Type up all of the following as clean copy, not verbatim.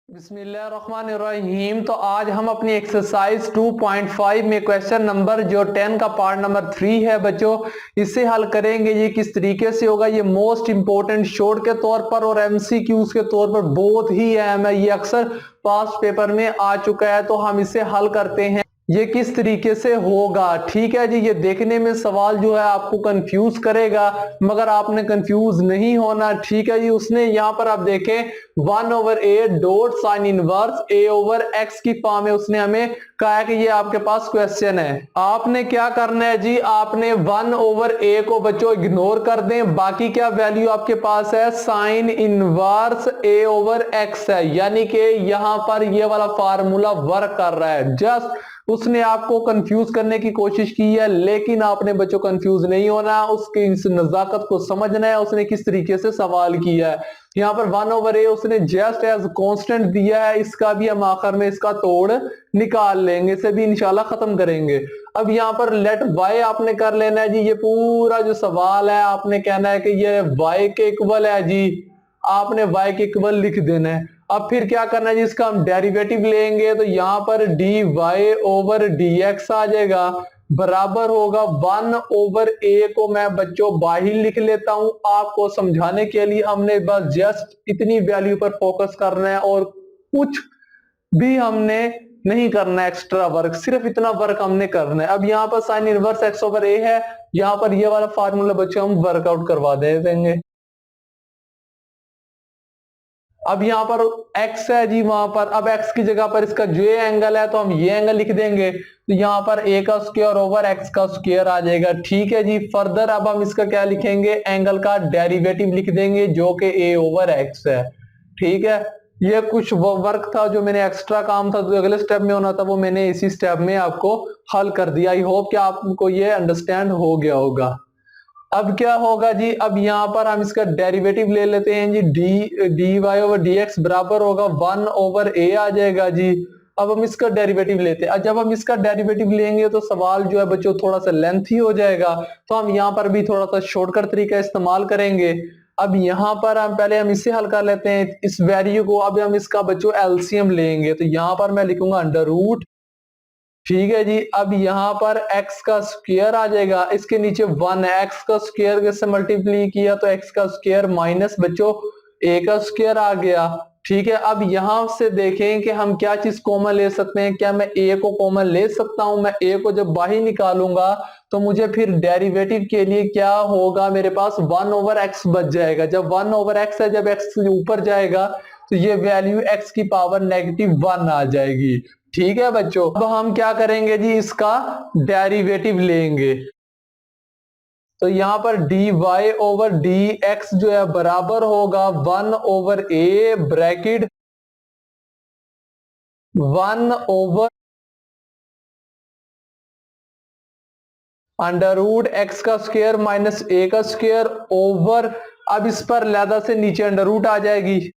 बिस्मिल्लाहिर्रहमानिर्रहीम। तो आज हम अपनी एक्सरसाइज 2.5 में क्वेश्चन नंबर जो 10 का पार्ट नंबर 3 है बच्चों, इसे हल करेंगे। ये किस तरीके से होगा, ये मोस्ट इंपोर्टेंट शॉर्ट के तौर पर और एमसीक्यूज के तौर पर बहुत ही अहम है। ये अक्सर पास्ट पेपर में आ चुका है, तो हम इसे हल करते हैं। ये किस तरीके से होगा, ठीक है जी। ये देखने में सवाल जो है आपको कंफ्यूज करेगा, मगर आपने कंफ्यूज नहीं होना, ठीक है जी। उसने यहाँ पर आप देखें 1/a dot sine inverse a over x की फॉर्म में उसने हमें कहा है कि ये आपके पास क्वेश्चन है। आपने क्या करना है जी, आपने 1/a को बच्चों इग्नोर कर दें। बाकी क्या वैल्यू आपके पास है, sine inverse a over x है, यानी कि यहां पर ये वाला फार्मूला वर्क कर रहा है। जस्ट उसने आपको कंफ्यूज करने की कोशिश की है, लेकिन आपने बच्चों कंफ्यूज नहीं होना, उसकी इस नजाकत को समझना है, उसने किस तरीके से सवाल किया है। यहाँ पर 1/a उसने जस्ट एज कांस्टेंट दिया है, इसका भी हम आखिर में इसका तोड़ निकाल लेंगे, इसे भी इंशाल्लाह खत्म करेंगे। अब यहाँ पर लेट y आपने कर लेना है जी। ये पूरा जो सवाल है आपने कहना है कि ये y के इक्वल है जी, आपने y के इक्वल लिख देना है। अब फिर क्या करना है जी, इसका हम डेरिवेटिव लेंगे, तो यहाँ पर dy ओवर dx आ जाएगा, बराबर होगा 1/a को मैं बच्चों बाहर लिख लेता हूं आपको समझाने के लिए। हमने बस जस्ट इतनी वैल्यू पर फोकस करना है और कुछ भी हमने नहीं करना है एक्स्ट्रा वर्क, सिर्फ इतना वर्क हमने करना है। अब यहाँ पर sine inverse x over a है, यहाँ पर ये वाला फार्मूला बच्चों हम वर्कआउट करवा देंगे। अब यहाँ पर x है जी, वहां पर अब x की जगह पर इसका जो एंगल है तो हम ये एंगल लिख देंगे, तो यहाँ पर a का स्क्वायर ओवर x का स्क्वायर आ जाएगा, ठीक है जी। फर्दर अब हम इसका क्या लिखेंगे, एंगल का डेरिवेटिव लिख देंगे जो कि a ओवर x है, ठीक है। ये कुछ वर्क था जो मैंने एक्स्ट्रा काम था जो अगले स्टेप में होना था, वो मैंने इसी स्टेप में आपको हल कर दिया। आई होप कि आपको ये अंडरस्टैंड हो गया होगा। अब क्या होगा जी, अब यहां पर हम इसका डेरिवेटिव ले लेते हैं जी। D Y over D x बराबर होगा 1/a आ जाएगा जी। अब हम इसका डेरिवेटिव लेते हैं। जब हम इसका डेरिवेटिव लेंगे तो सवाल जो है बच्चों थोड़ा सा लेंथी हो जाएगा, तो हम यहाँ पर भी थोड़ा सा शॉर्टकट तरीका इस्तेमाल करेंगे। अब यहाँ पर हम पहले इसे हल कर लेते हैं, इस वैल्यू को। अब हम इसका बच्चों एलसीएम लेंगे, तो यहाँ पर मैं लिखूंगा अंडर रूट, ठीक है जी। अब यहाँ पर x का स्क्वायर आ जाएगा, इसके नीचे 1 है, x का स्क्वायर से मल्टीप्लाई किया तो x का स्क्वायर माइनस बच्चों a का स्क्वायर आ गया, ठीक है। अब यहां से देखें कि हम क्या चीज कॉमन ले सकते हैं। क्या मैं a को कॉमन ले सकता हूं? मैं a को जब बाहर निकालूंगा तो मुझे फिर डेरिवेटिव के लिए क्या होगा, मेरे पास 1/x बच जाएगा। जब 1/x है, जब x ऊपर जाएगा तो ये वैल्यू x की पावर -1 आ जाएगी, ठीक है बच्चों। अब हम क्या करेंगे जी, इसका डेरिवेटिव लेंगे, तो यहां पर dy ओवर dx जो है बराबर होगा 1/a bracket 1 over under root x का स्क्वायर माइनस a का स्क्वायर ओवर, अब इस पर लैदा से नीचे अंडर रूट आ जाएगी,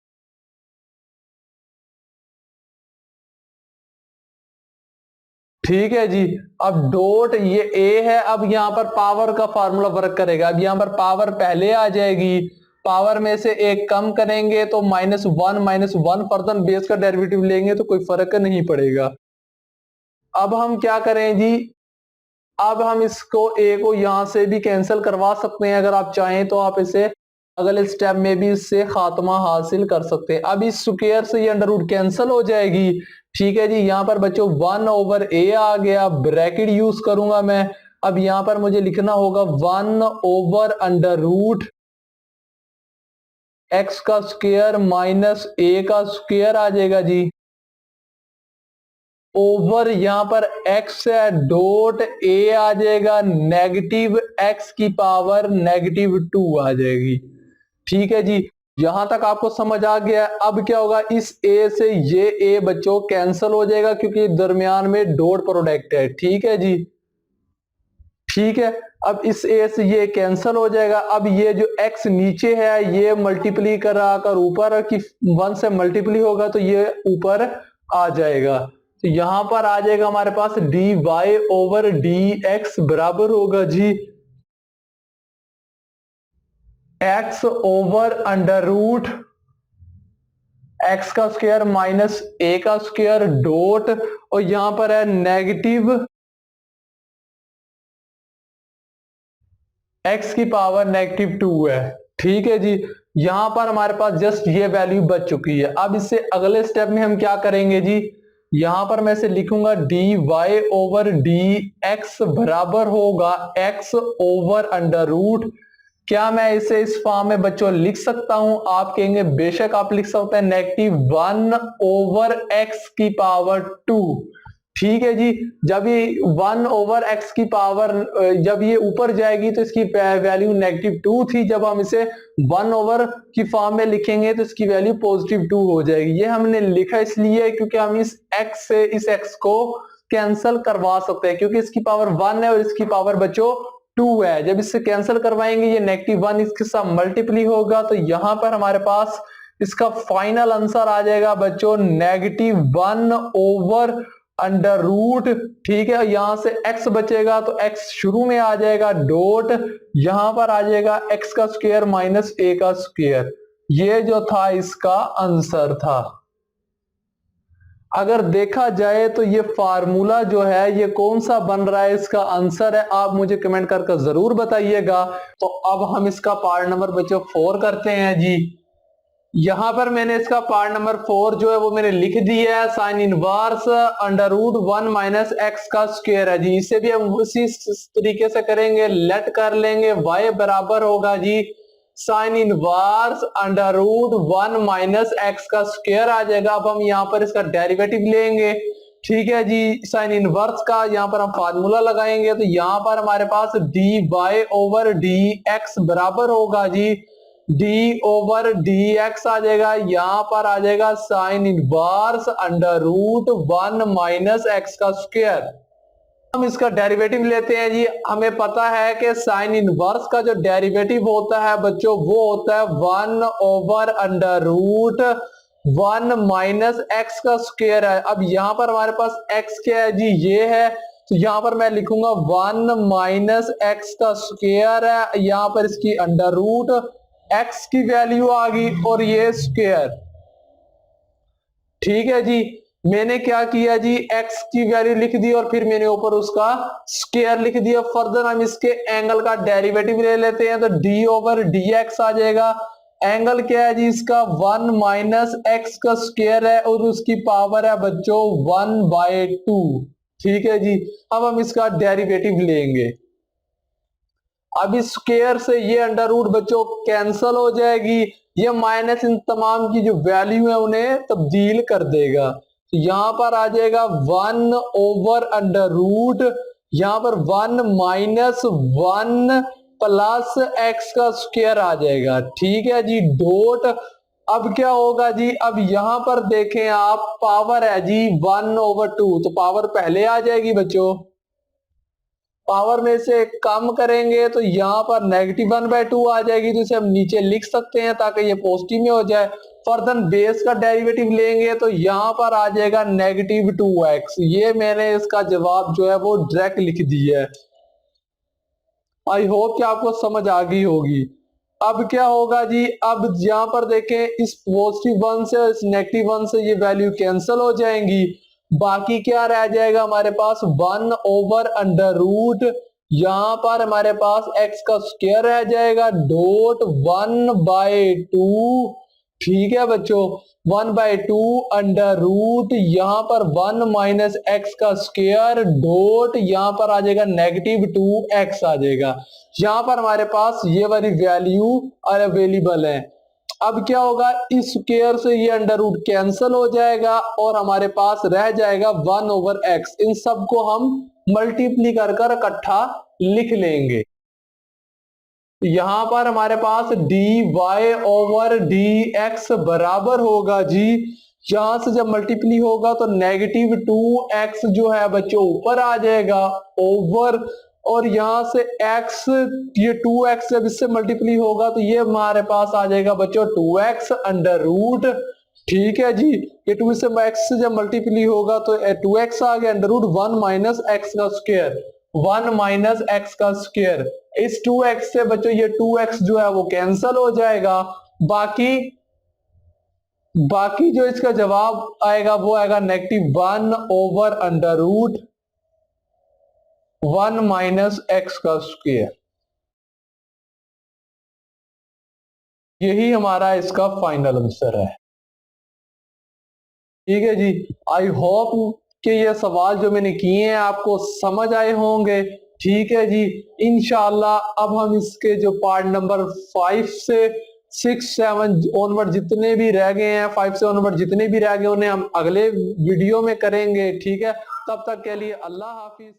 ठीक है जी। अब डॉट ये a है, अब यहां पर पावर का फार्मूला वर्क करेगा। अब यहां पर पावर पहले आ जाएगी, पावर में से एक कम करेंगे तो -1 फर्दर बेस का डेरिवेटिव लेंगे तो कोई फर्क नहीं पड़ेगा। अब हम क्या करें जी, अब हम इसको a को यहां से भी कैंसिल करवा सकते हैं, अगर आप चाहें तो आप इसे अगले स्टेप में भी इससे खात्मा हासिल कर सकते हैं। अब इस स्क्वायर से ये अंडर रूट कैंसिल हो जाएगी, ठीक है जी। यहां पर बच्चों 1/a आ गया, ब्रैकेट यूज करूंगा मैं। अब यहां पर मुझे लिखना होगा 1/अंडर रूट एक्स का स्क्वायर माइनस a का स्क्वायर आ जाएगा जी, ओवर यहां पर x है डॉट a आ जाएगा नेगेटिव x की पावर -2 आ जाएगी, ठीक है जी। यहां तक आपको समझ आ गया। अब क्या होगा, इस a से ये a बच्चों कैंसिल हो जाएगा क्योंकि दरमियान में डॉट प्रोडक्ट है, ठीक है जी, ठीक है। अब इस a से ये कैंसिल हो जाएगा। अब ये जो x नीचे है ये मल्टीप्लाई करा कर ऊपर की 1 से मल्टीप्लाई होगा तो ये ऊपर आ जाएगा, तो यहां पर आ जाएगा हमारे पास dy ओवर dx बराबर होगा जी x over under root x का स्क्वायर माइनस ए का स्क्वायर डॉट, और यहां पर है नेगेटिव एक्स की पावर नेगेटिव 2 है। ठीक है जी, यहां पर हमारे पास जस्ट ये वैल्यू बच चुकी है। अब इससे अगले स्टेप में हम क्या करेंगे जी, यहां पर मैं इसे लिखूंगा d Y over D x बराबर होगा एक्स ओवर अंडर रूट। क्या मैं इसे इस फॉर्म में बच्चों लिख सकता हूं? आप कहेंगे बेशक आप लिख सकते हैं, -1/x²। ठीक है जी, जब ये 1/x², जब ये ऊपर जाएगी तो इसकी वैल्यू -2 थी। जब हम इसे 1 की फॉर्म में लिखेंगे तो इसकी वैल्यू +2 हो जाएगी। ये हमने लिखा इसलिए क्योंकि हम इस x से इस x को कैंसिल करवा सकते हैं, क्योंकि इसकी पावर 1 है और इसकी पावर बच्चों 2 है। जब इससे कैंसिल करवाएंगे ये -1 इसके साथ मल्टीप्लाई होगा, तो यहां पर हमारे पास इसका फाइनल आंसर आ जाएगा बच्चों -1/√। ठीक है, यहां से x बचेगा तो x शुरू में आ जाएगा डॉट, यहां पर आ जाएगा x का स्क्वायर माइनस a का स्क्वायर। ये जो था इसका आंसर था। अगर देखा जाए तो ये फार्मूला जो है ये कौन सा बन रहा है, इसका आंसर है, आप मुझे कमेंट करके जरूर बताइएगा। तो अब हम इसका पार्ट नंबर बच्चों 4 करते हैं जी। यहां पर मैंने इसका पार्ट नंबर 4 जो है वो मैंने लिख दिया है, साइन इनवर्स √1 माइनस एक्स का स्क्वायर है जी। इसे भी हम उसी तरीके से करेंगे, लेट कर लेंगे, y बराबर होगा जी साइन इनवर्स √1 माइनस एक्स का स्क्वायर आ जाएगा। अब हम यहाँ पर इसका डेरिवेटिव लेंगे। ठीक है जी, साइन इनवर्स का यहाँ पर हम फार्मूला लगाएंगे, तो यहाँ पर हमारे पास dy ओवर dx बराबर होगा जी d/dx आ जाएगा। यहां पर आ जाएगा साइन इनवर्स √1 माइनस एक्स का स्क्वायर। हम इसका डेरिवेटिव लेते हैं जी। हमें पता है कि साइन इनवर्स का जो डेरिवेटिव होता है बच्चों वो होता है 1/√1 माइनस एक्स का स्क्वायर है। अब यहां पर हमारे पास x क्या है जी, ये है, तो यहां पर मैं लिखूंगा 1 माइनस एक्स का स्क्वायर है, यहां पर इसकी अंडर रूट x की वैल्यू आ गई और ये स्क्वायर। ठीक है जी, मैंने क्या किया जी, x की वैल्यू लिख दी और फिर मैंने ऊपर उसका स्क्वायर लिख दिया। फर्दर हम इसके एंगल का डेरिवेटिव ले लेते हैं, तो d/dx आ जाएगा। एंगल क्या है जी इसका 1 माइनस एक्स का स्क्वायर है और उसकी पावर है बच्चों 1/2। ठीक है जी, अब हम इसका डेरिवेटिव लेंगे। अब इस स्क्वायर से ये अंडर रूट बच्चों कैंसल हो जाएगी, ये माइनस इन तमाम की जो वैल्यू है उन्हें तब्दील कर देगा। तो यहां पर आ जाएगा 1/√, यहां पर 1 माइनस 1 प्लस एक्स का स्क्वायर आ जाएगा। ठीक है जी, डॉट। अब क्या होगा जी, अब यहां पर देखें आप, पावर है जी 1/2, तो पावर पहले आ जाएगी बच्चों। पावर में से कम करेंगे तो यहां पर -1/2 आ जाएगी, तो इसे हम नीचे लिख सकते हैं ताकि ये पॉजिटिव में हो जाए। फर्दर बेस का डेरिवेटिव लेंगे तो यहां पर आ जाएगा -2x। ये मैंने इसका जवाब जो है वो डायरेक्ट लिख दिया है। आई होप कि आपको समझ आ गई होगी। अब क्या होगा जी, अब यहां पर देखें, इस +1 से इस -1 से ये वैल्यू कैंसिल हो जाएंगी। बाकी क्या रह जाएगा हमारे पास 1/√, यहां पर हमारे पास x का स्क्वायर रह जाएगा डॉट 1/2। ठीक है बच्चों, 1/2 यहां पर 1 माइनस एक्स का स्क्वायर डॉट यहां पर आ जाएगा -2x आ जाएगा। यहां पर हमारे पास ये वाली वैल्यू अवेलेबल है। अब क्या होगा, इस स्क्वायर से ये अंडर रूट कैंसिल हो जाएगा और हमारे पास रह जाएगा 1/x। इन सबको हम मल्टीप्ली कर कर इकट्ठा लिख लेंगे। यहां पर हमारे पास dy/dx बराबर होगा जी, यहां से जब मल्टीप्ली होगा तो -2x जो है बच्चों ऊपर आ जाएगा ओवर, और यहां से x, ये 2x जब इससे मल्टीप्ली होगा तो ये हमारे पास आ जाएगा बच्चों 2x अंडर रूट। ठीक है जी, ये 2 से x से जब मल्टीप्ली होगा तो 2x आ गया अंडर रूट 1 माइनस एक्स का स्क्वायर, 1 माइनस एक्स का स्क्वायर। इस 2x से बच्चों ये 2x जो है वो कैंसिल हो जाएगा। बाकी बाकी जो इसका जवाब आएगा वो आएगा -1/√1 माइनस एक्स का स्क्वायर। यही हमारा इसका फाइनल आंसर है। ठीक है जी, आई होप कि ये सवाल जो मैंने किए हैं आपको समझ आए होंगे। ठीक है जी, इंशाल्लाह अब हम इसके जो पार्ट नंबर 5 से 6 7 ऑनवर्ड जितने भी रह गए हैं, 5 से ऑनवर्ड जितने भी रह गए उन्हें हम अगले वीडियो में करेंगे। ठीक है, तब तक के लिए अल्लाह हाफिज।